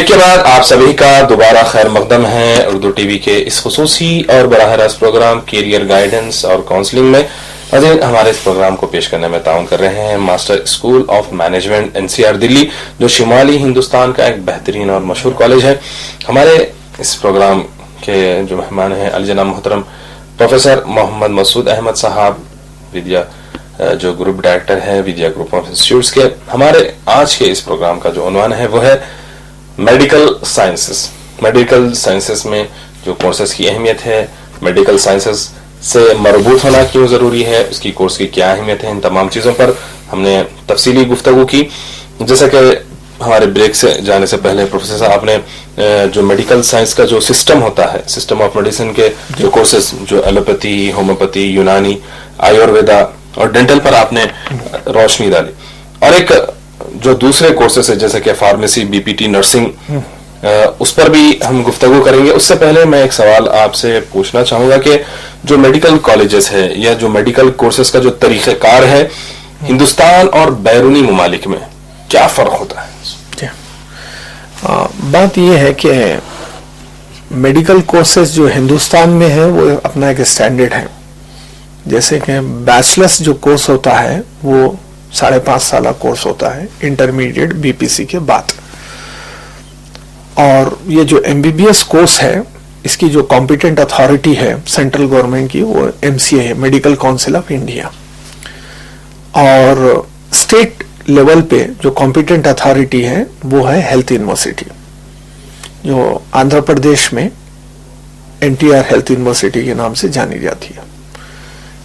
Break کے بعد آپ سبھی کا دوبارہ خیر مقدم ہے اردو ٹی وی کے اس خصوصی اور براہ راست پروگرام کیریئر گائیڈنس اور کاؤنسلنگ میں. ہمارے اس پروگرام کو پیش کرنے میں تعاون کر رہے ہیں master school of management NCR دلی، جو شمالی ہندوستان کا ایک بہترین اور مشہور کالج ہے. ہمارے اس پروگرام کے جو مہمان ہیں الجناب محترم پروفیسر محمد مسعود احمد صاحب، ودیا جو گروپ ڈائریکٹر ہیں ودیا گروپ آف انسٹیٹیوٹس کے. ہمارے آج کے اس پروگرام کا جو عنوان ہے وہ ہے میڈیکل سائنسز. میڈیکل سائنسز میں جو کورسز کی اہمیت ہے، میڈیکل سائنسز سے مربوط ہونا کیوں ضروری ہے، اس کی کورس کی کیا اہمیت ہے، ان تمام چیزوں پر ہم نے تفصیلی گفتگو کی. جیسا کہ ہمارے بریک سے جانے سے پہلے پروفیسر صاحب نے جو میڈیکل سائنس کا جو سسٹم ہوتا ہے، سسٹم آف میڈیسن کے جو کورسز، جو ایلوپیتھی، ہومیوپیتھی، یونانی، آیورویدا اور ڈینٹل پر آپ نے روشنی ڈالی. اور ایک جو دوسرے کورسز ہے جیسے کہ فارمیسی، BPT، نرسنگ، اس پر بھی ہم گفتگو کریں گے. اس سے پہلے میں ایک سوال آپ سے پوچھنا چاہوں گا کہ جو میڈیکل کالجز ہے یا جو میڈیکل کورسز کا جو طریقہ کار ہے، ہندوستان اور بیرونی ممالک میں کیا فرق ہوتا ہے؟ بات یہ ہے کہ میڈیکل کورسز جو ہندوستان میں ہے وہ اپنا ایک اسٹینڈرڈ ہے. جیسے کہ بیچلرس جو کورس ہوتا ہے وہ 5.5 سالہ کورس ہوتا ہے انٹرمیڈیٹ BPC کے بعد، اور یہ جو MBBS کورس ہے اس کی جو کمپیٹنٹ اتھارٹی ہے سینٹرل گورنمنٹ کی وہ MCA ہے، میڈیکل کونسل آف انڈیا. اور اسٹیٹ لیول پہ جو کمپیٹنٹ اتھارٹی ہے وہ ہے ہیلتھ یونیورسٹی، جو آندھرا پردیش میں NTR ہیلتھ یونیورسٹی کے نام سے جانی جاتی ہے.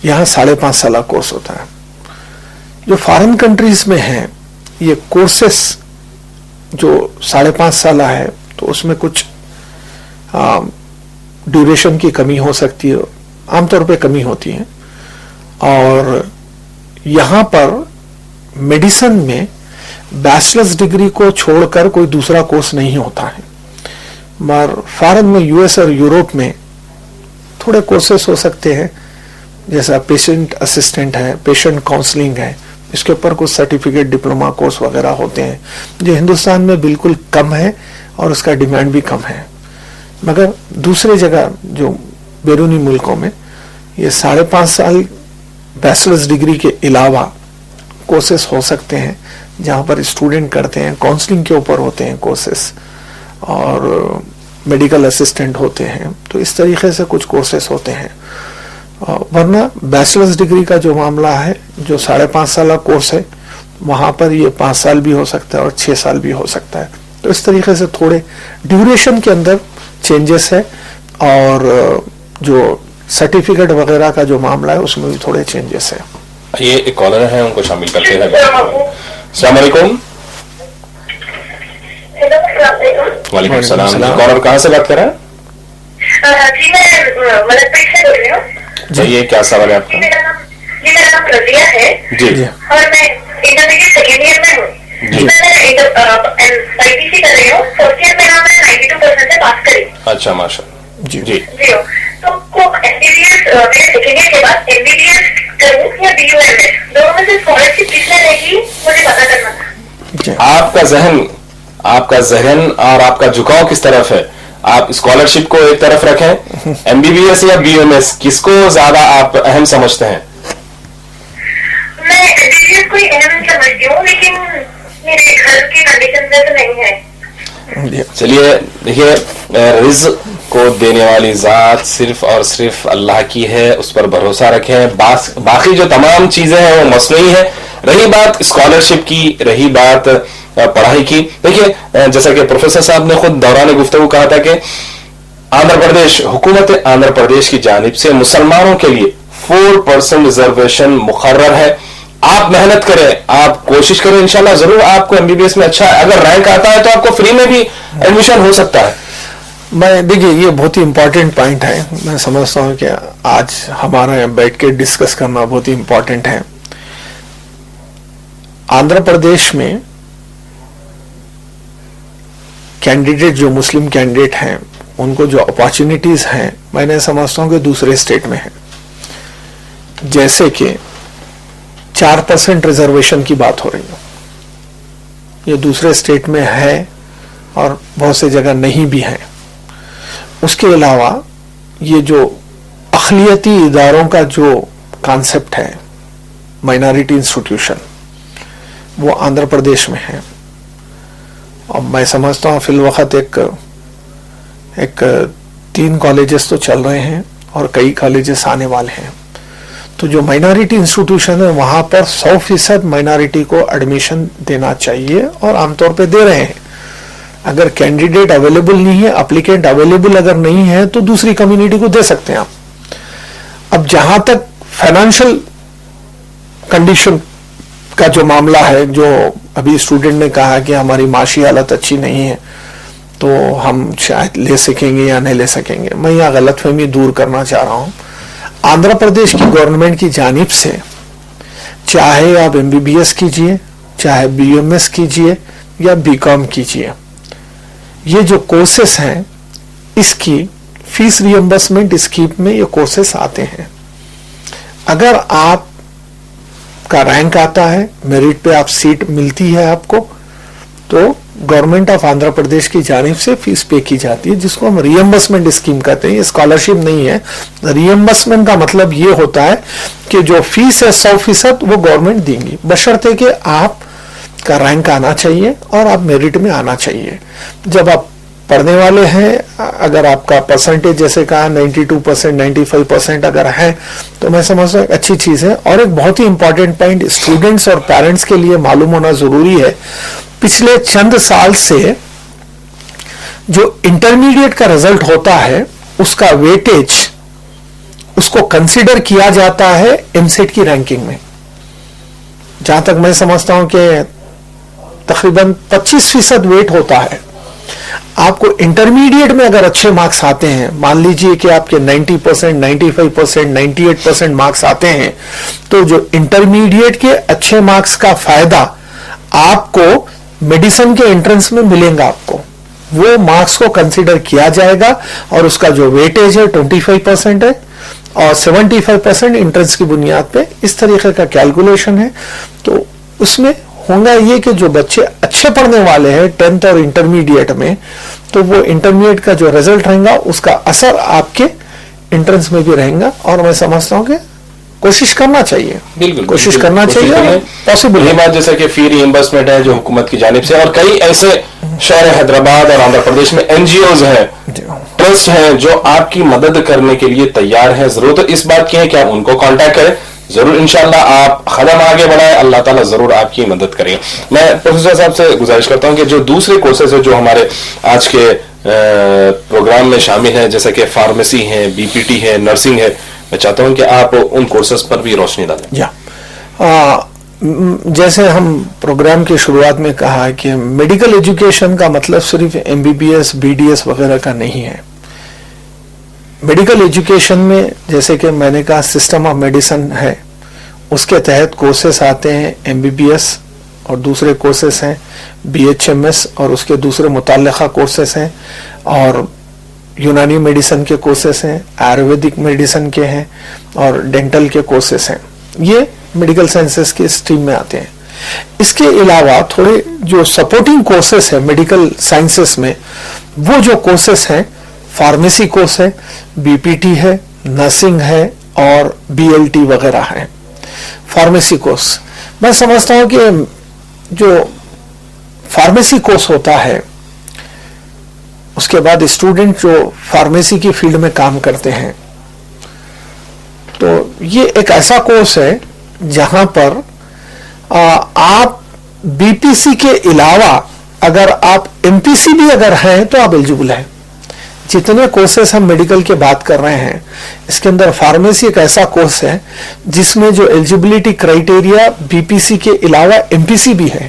یہاں 5.5 سالہ کورس ہوتا ہے. جو فارن کنٹریز میں ہیں یہ کورسز جو 5.5 سالہ ہے تو اس میں کچھ ڈیوریشن کی کمی ہو سکتی ہے، عام طور پہ کمی ہوتی ہے. اور یہاں پر میڈیسن میں بیچلرز ڈگری کو چھوڑ کر کوئی دوسرا کورس نہیں ہوتا ہے. مگر فارن میں US اور یوروپ میں تھوڑے کورسز ہو سکتے ہیں، جیسا پیشنٹ اسسٹنٹ ہے، پیشنٹ کاؤنسلنگ ہے، اس کے اوپر کچھ سرٹیفکیٹ ڈپلوما کورس وغیرہ ہوتے ہیں جو ہندوستان میں بالکل کم ہے اور اس کا ڈیمانڈ بھی کم ہے. مگر دوسرے جگہ جو بیرونی ملکوں میں یہ 5.5 سال بیچلرز ڈگری کے علاوہ کورسز ہو سکتے ہیں جہاں پر اسٹوڈنٹ کرتے ہیں. کاؤنسلنگ کے اوپر ہوتے ہیں کورسز اور میڈیکل اسسٹنٹ ہوتے ہیں. تو اس طریقے سے کچھ کورسز ہوتے ہیں. ورنہ بیچلرز ڈگری کا جو معاملہ ہے جو 5.5 سالہ کورس ہے وہاں پر یہ 5 سال بھی ہو سکتا ہے اور 6 سال بھی ہو سکتا ہے. تو اس طریقے سے تھوڑے ڈیوریشن کے اندر چینجز ہے اور جو سرٹیفکیٹ وغیرہ کا جو معاملہ ہے اس میں بھی تھوڑے چینجز ہے. یہ ایک کالر ہے، ان کو شامل کرتے ہیں. السلام علیکم. وعلیکم السلام. کالر کہاں سے بات کر رہے ہیں؟ جی میں ملک پیٹ سے بول رہی ہوں. یہ کیا سوال ہے آپ کا؟ میرا نام رضیہ ہے جی، اور میں انٹرمیڈیٹ سیکنڈ ایئر میں ہوں. جی، میں IPC کر رہی ہوں. فرسٹ ایئر میں 92% سے پاس کری. اچھا ماشاء اللہ. جی جی تو MBBS میں سیکنڈ ایئر کے بعد MBBS کروں یا BUMS دونوں میں سے اسکالرشپ کس میں رہے گی مجھے پتا کرنا تھا. آپ کا ذہن اور آپ کا جھکاؤ کس طرف ہے؟ آپ اسکالرشپ کو ایک طرف رکھیں، MBBS یا BUMS کس کو زیادہ آپ اہم سمجھتے ہیں؟ میں MBBS کو ہی اہم سمجھتی ہوں، لیکن میرے گھر کی کنڈیشن میں تو نہیں ہے. چلیے دیکھیے، رزق کو دینے والی ذات صرف اور صرف اللہ کی ہے، اس پر بھروسہ رکھیں. باقی جو تمام چیزیں ہیں وہ مصنوعی ہیں. رہی بات اسکالرشپ کی، رہی بات پڑھائی کی، دیکھیے جیسا کہ پروفیسر صاحب نے خود دوران گفتگو کہا تھا کہ آندھرا پردیش، حکومت آندھرا پردیش کی جانب سے مسلمانوں کے لیے 4% ریزرویشن مقرر ہے. آپ محنت کریں، آپ کوشش کریں، انشاءاللہ ضرور آپ کو MBBS میں اچھا ہے. اگر رینک آتا ہے تو آپ کو فری میں بھی ایڈمیشن ہو سکتا ہے. میں دیکھیے یہ بہت ہی امپورٹنٹ پوائنٹ ہے. میں سمجھتا ہوں کہ آج ہمارا بیٹھ کے ڈسکس کرنا بہت ہی امپورٹنٹ ہے. آندھرا پردیش میں کینڈیڈیٹ جو مسلم کینڈیڈیٹ ہیں ان کو جو اپارچونیٹیز ہیں میں نے سمجھتا ہوں کہ دوسرے اسٹیٹ میں ہیں. جیسے کہ 4% ریزرویشن کی بات ہو رہی ہے، یہ دوسرے اسٹیٹ میں ہے اور بہت سے جگہ نہیں بھی ہیں. اس کے علاوہ یہ جو اقلیتی اداروں کا جو کانسیپٹ ہے مائنارٹی انسٹیٹیوشن وہ آندھرا پردیش میں ہے. اور میں سمجھتا ہوں فی الوقت ایک 3 کالجز تو چل رہے ہیں اور کئی کالجز آنے والے ہیں. تو جو مائنارٹی انسٹیٹیوشن ہے وہاں پر 100% مائنارٹی کو ایڈمیشن دینا چاہیے اور عام طور پہ دے رہے ہیں. اگر کینڈیڈیٹ اویلیبل نہیں ہے, اپلیکینٹ اویلیبل اگر نہیں ہے تو دوسری کمیونٹی کو دے سکتے ہیں آپ. اب جہاں تک فائنانشل کنڈیشن کا جو معاملہ ہے, جو ابھی اسٹوڈنٹ نے کہا کہ ہماری معاشی حالت اچھی نہیں ہے تو ہم شاید لے سکیں گے یا نہیں لے سکیں گے, میں یہاں غلط فہمی دور کرنا چاہ رہا ہوں. آندھرا پردیش کی گورنمنٹ کی جانب سے چاہے آپ MBBS کیجئے, چاہے BMS کیجئے یا BCom کیجئے, یہ جو کورسز ہیں اس کی فیس ریمبرسمنٹ اسکیم میں یہ کورسز آتے ہیں. اگر آپ کا رینک آتا ہے, میرٹ پہ آپ سیٹ ملتی ہے آپ کو, تو گورنمنٹ آف آندھرا پردیش کی جانب سے فیس پے کی جاتی ہے, جس کو ہم ریمبرسمنٹ اسکیم کہتے ہیں. یہ اسکالرشپ نہیں ہے. ریمبرسمنٹ کا مطلب یہ ہوتا ہے کہ جو فیس ہے 100% وہ گورنمنٹ دیں گی, بشرطے کہ آپ کا رینک آنا چاہیے اور آپ میرٹ میں آنا چاہیے. جب آپ پڑھنے والے ہیں, اگر آپ کا پرسنٹیج جیسے کہا 92%, 95% اگر ہے تو میں سمجھتا ہوں ایک اچھی چیز ہے. اور ایک بہت ہی امپورٹنٹ پوائنٹ اسٹوڈنٹس اور پیرنٹس کے لیے معلوم ہونا ضروری ہے, پچھلے چند سال سے جو انٹرمیڈیٹ کا رزلٹ ہوتا ہے اس کا ویٹیج اس کو کنسیڈر کیا جاتا ہے MSET کی رینکنگ میں. جہاں تک میں سمجھتا ہوں کہ تقریباً 25% ویٹ ہوتا ہے. آپ کو انٹرمیڈیٹ میں اگر اچھے مارکس آتے ہیں, مان لیجئے کہ آپ کے 90%, 95%, 98% مارکس آتے ہیں, تو جو انٹرمیڈیٹ کے اچھے مارکس کا فائدہ آپ کو میڈیسن کے انٹرنس میں ملیں گا. آپ کو وہ مارکس کو کنسیڈر کیا جائے گا اور اس کا جو ویٹیج ہے 25% ہے اور 75% انٹرنس کی بنیاد پہ اس طریقے کا کیلکولیشن ہے. تو اس میں ہوگا یہ کہ جو بچے اچھے پڑھنے والے ہیں 10th اور انٹرمیڈیٹ میں, تو وہ انٹرمیڈیٹ کا جو رزلٹ رہے گا اس کا اثر آپ کے انٹرنس میں بھی رہے گا. اور میں سمجھتا ہوں کہ کوشش کرنا چاہیے, بالکل کوشش کرنا چاہیے, پاسبل یہ بات جیسا کہ فی ریمبرسمنٹ ہے جو حکومت کی جانب سے, اور کئی ایسے شہر حیدرآباد اور آندھرا پردیش میں NGOs ہیں, ٹرسٹ ہیں جو آپ کی مدد کرنے کے لیے تیار ہیں. ضرورت اس بات کی ہے کہ آپ ان کو کانٹیکٹ کریں, ضرور انشاءاللہ آپ قدم آگے بڑھائیں, اللہ تعالیٰ ضرور آپ کی مدد کریں. میں پروفیسر صاحب سے گزارش کرتا ہوں کہ جو دوسرے کورسز ہیں جو ہمارے آج کے پروگرام میں شامل ہیں, جیسے کہ فارمیسی ہے, BPT ہے, نرسنگ ہے, میں چاہتا ہوں کہ آپ ان کورسز پر بھی روشنی ڈالیں. جیسے ہم پروگرام کی شروعات میں کہا کہ میڈیکل ایجوکیشن کا مطلب صرف MBBS, BDS وغیرہ کا نہیں ہے. میڈیکل ایجوکیشن میں جیسے کہ میں نے کہا سسٹم آف میڈیسن ہے, اس کے تحت کورسز آتے ہیں MBBS اور دوسرے کورسز ہیں BHMS اور اس کے دوسرے متعلقہ کورسز ہیں, اور یونانی میڈیسن کے کورسز ہیں, آیورویدک میڈیسن کے ہیں اور ڈینٹل کے کورسز ہیں. یہ میڈیکل سائنسز کے اسٹریم میں آتے ہیں. اس کے علاوہ تھوڑے جو سپورٹنگ کورسز ہیں میڈیکل سائنسز میں, وہ جو کورسز ہیں فارمیسی کورس ہے, BPT ہے, نرسنگ ہے اور BLT وغیرہ ہے. فارمیسی کورس میں سمجھتا ہوں کہ جو فارمیسی کورس ہوتا ہے اس کے بعد اسٹوڈنٹ جو فارمیسی کی فیلڈ میں کام کرتے ہیں, تو یہ ایک ایسا کورس ہے جہاں پر آپ BPC کے علاوہ اگر آپ MPC بھی اگر ہیں تو آپ ایلیجیبل ہیں. جتنے کورسز ہم میڈیکل کے بات کر رہے ہیں اس کے اندر فارمیسی ایک ایسا کورس ہے جس میں جو ایلیجیبلٹی کرائیٹیریا BPC کے علاوہ MPC بھی ہے.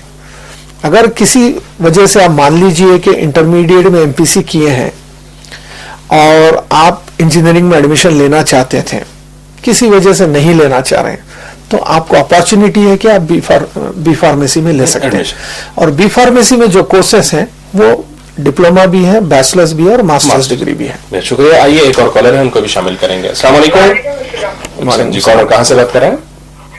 اگر کسی وجہ سے آپ مان لیجئے کہ انٹرمیڈیٹ میں MPC کیے ہیں اور آپ انجینئرنگ میں ایڈمیشن لینا چاہتے تھے, کسی وجہ سے نہیں لینا چاہ رہے ہیں, تو آپ کو اپارچونیٹی ہے کہ آپ بی فارمیسی میں لے سکتے ہیں. اور بی فارمیسی میں جو کورسز ہیں وہ ڈپلوما بھی ہے, بیچلرز بھی ہے اور ماسٹرز ڈگری بھی ہے. بہت شکریہ. آئیے ایک اور کالر ہے, ان کو بھی شامل کریں گے. السلام علیکم. جی کالر کہاں سے بات کر رہے ہیں؟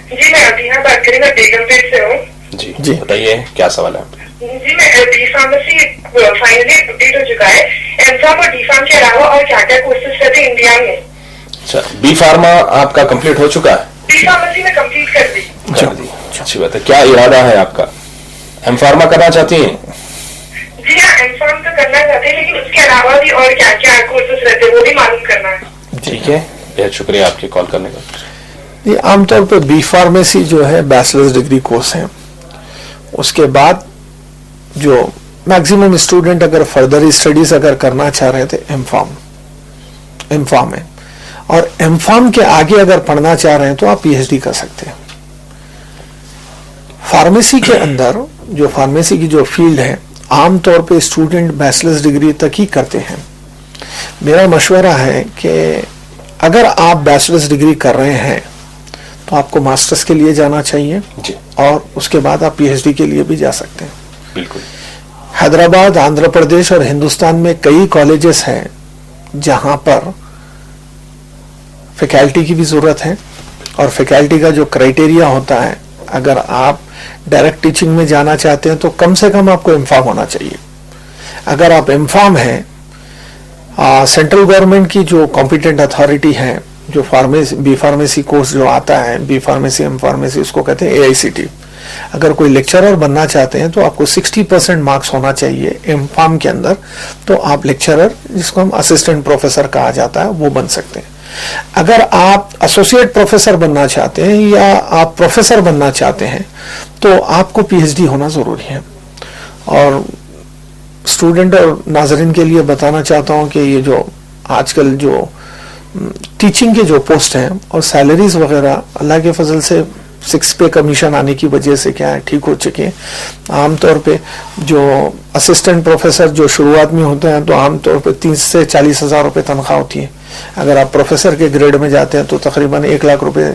جی میں ادینہ بات کر رہی ہوں, بیگم پیٹ سے ہوں. جی بتائیے کیا سوال ہے آپ کا؟ جی میں بی فارمیسی فائنلی کمپلیٹ ہو چکا ہے. ایم فارم اور ڈی فارم کے علاوہ اور کیا کیا کورسز کرتے ہیں انڈیا میں؟ اچھا بی فارما آپ کا کمپلیٹ ہو چکا ہے؟ بی فارمیسی میں کمپلیٹ کر دی. اچھی بات ہے. کیا ارادہ ہے آپ کا؟ ایم فارما کرنا چاہتی ہیں؟ جی ہاں ایم فارم تو کرنا چاہتے ہیں لیکن اس کے علاوہ بھی اور کیا کیا کورسز رہتے ہیں وہ بھی معلوم کرنا ہے. ٹھیک ہے بہت شکریہ آپ کے کال کرنے کا. یہ عام طور پہ بی فارمیسی جو ہے بیچلرز ڈگری کورس ہے. اس کے بعد جو میکسیمم اسٹوڈنٹ اگر فردر اسٹڈیز اگر کرنا چاہ رہے تھے ایم فارم ہے. اور ایم فارم کے آگے اگر پڑھنا چاہ رہے ہیں تو آپ پی ایچ ڈی کر سکتے ہیں. فارمیسی کے اندر جو فارمیسی کی جو فیلڈ ہے عام طور پہ اسٹوڈنٹ بیچلرز ڈگری تک ہی کرتے ہیں. میرا مشورہ ہے کہ اگر آپ بیچلرز ڈگری کر رہے ہیں تو آپ کو ماسٹرز کے لیے جانا چاہیے اور اس کے بعد آپ پی ایچ ڈی کے لیے بھی جا سکتے ہیں. بالکل. حیدرآباد، آندھرا پردیش اور ہندوستان میں کئی کالجز ہیں جہاں پر فیکلٹی کی بھی ضرورت ہے اور فیکلٹی کا جو کرائٹیریا ہوتا ہے اگر آپ ڈائریکٹ ٹیچنگ میں جانا چاہتے ہیں تو کم سے کم آپ کو ایم فارم ہونا چاہیے. اگر آپ ایم فارم ہیں سینٹرل گورنمنٹ کی جو کمپیٹنٹ اتھارٹی ہے جو بی فارمیسی کورس جو آتا ہے بی فارمیسی ایم فارمیسی اس کو کہتے ہیں AICT. اگر کوئی لیکچرر بننا چاہتے ہیں تو آپ کو 60% مارکس ہونا چاہیے ایم فارم کے اندر تو آپ لیکچرر جس کو ہم اسسٹنٹ پروفیسر کہا جاتا ہے وہ بن سکتے ہیں. اگر آپ ایسوسیٹ پروفیسر بننا چاہتے ہیں یا آپ پروفیسر بننا چاہتے ہیں تو آپ کو پی ایچ ڈی ہونا ضروری ہے. اور اسٹوڈنٹ اور ناظرین کے لیے بتانا چاہتا ہوں کہ یہ جو آج کل جو ٹیچنگ کے جو پوسٹ ہیں اور سیلریز وغیرہ اللہ کے فضل سے 6 پے کمیشن آنے کی وجہ سے کیا ہے ٹھیک ہو چکے ہیں. عام طور پہ جو اسسٹنٹ پروفیسر جو شروعات میں ہوتے ہیں تو عام طور پہ 30 سے 40 ہزار روپے تنخواہ ہوتی ہے. اگر آپ پروفیسر کے گریڈ میں جاتے ہیں تو تقریباً 1 لاکھ روپے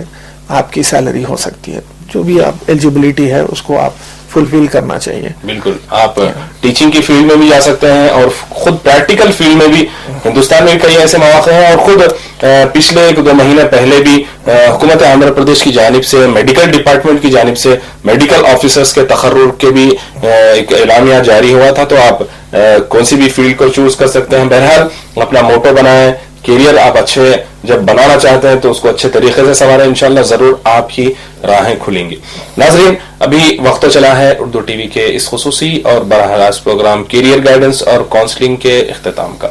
آپ کی سیلری ہو سکتی ہے. جو بھی آپ ایلیجیبلٹی ہے اس کو آپ فلفل کرنا چاہیے. بالکل. آپ ٹیچنگ کی فیلڈ میں بھی جا سکتے ہیں اور خود پریکٹیکل فیلڈ میں بھی ہندوستان میں کئی ایسے مواقع ہیں اور خود پچھلے 1-2 مہینے پہلے بھی حکومت آندھرا پردیش کی جانب سے میڈیکل ڈپارٹمنٹ کی جانب سے میڈیکل آفیسرز کے تقرر کے بھی ایک اعلامیہ جاری ہوا تھا. تو آپ کون سی بھی فیلڈ کو چوز کر سکتے ہیں. بہرحال اپنا موٹو بنائیں. کیریئر آپ اچھے جب بنانا چاہتے ہیں تو اس کو اچھے طریقے سے سنواریں. انشاءاللہ ضرور آپ کی راہیں کھلیں گی. ناظرین ابھی وقت تو چلا ہے اردو ٹی وی کے اس خصوصی اور براہ راست پروگرام کیریئر گائیڈنس اور کاؤنسلنگ کے اختتام کا.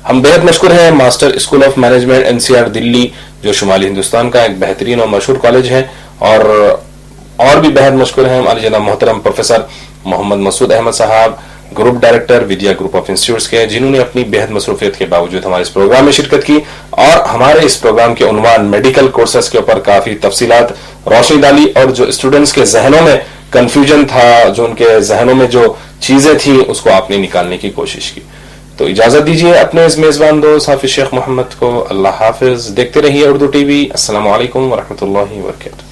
ہم بہت مشکور ہیں master school of management NCR دلی جو شمالی ہندوستان کا ایک بہترین اور مشہور کالج ہے اور بھی بہت مشکور ہیں ہمارے جناب محترم پروفیسر محمد مسعود احمد صاحب group director Vidya group of institutes کے جنہوں نے اپنی بے حد مصروفیت کے باوجود ہمارے اس پروگرام میں شرکت کی اور ہمارے اس پروگرام کے عنوان میڈیکل کورسز کے اوپر کافی تفصیلات روشنی ڈالی اور جو اسٹوڈنٹس کے ذہنوں میں کنفیوژن تھا جو ان کے ذہنوں میں جو چیزیں تھیں اس کو آپ نے نکالنے کی کوشش کی. تو اجازت دیجیے اپنے اس میزبان دوست حافظ شیخ محمد کو. اللہ حافظ. دیکھتے رہیے اردو ٹی وی. السلام علیکم ورحمۃ اللہ وبرکاتہ.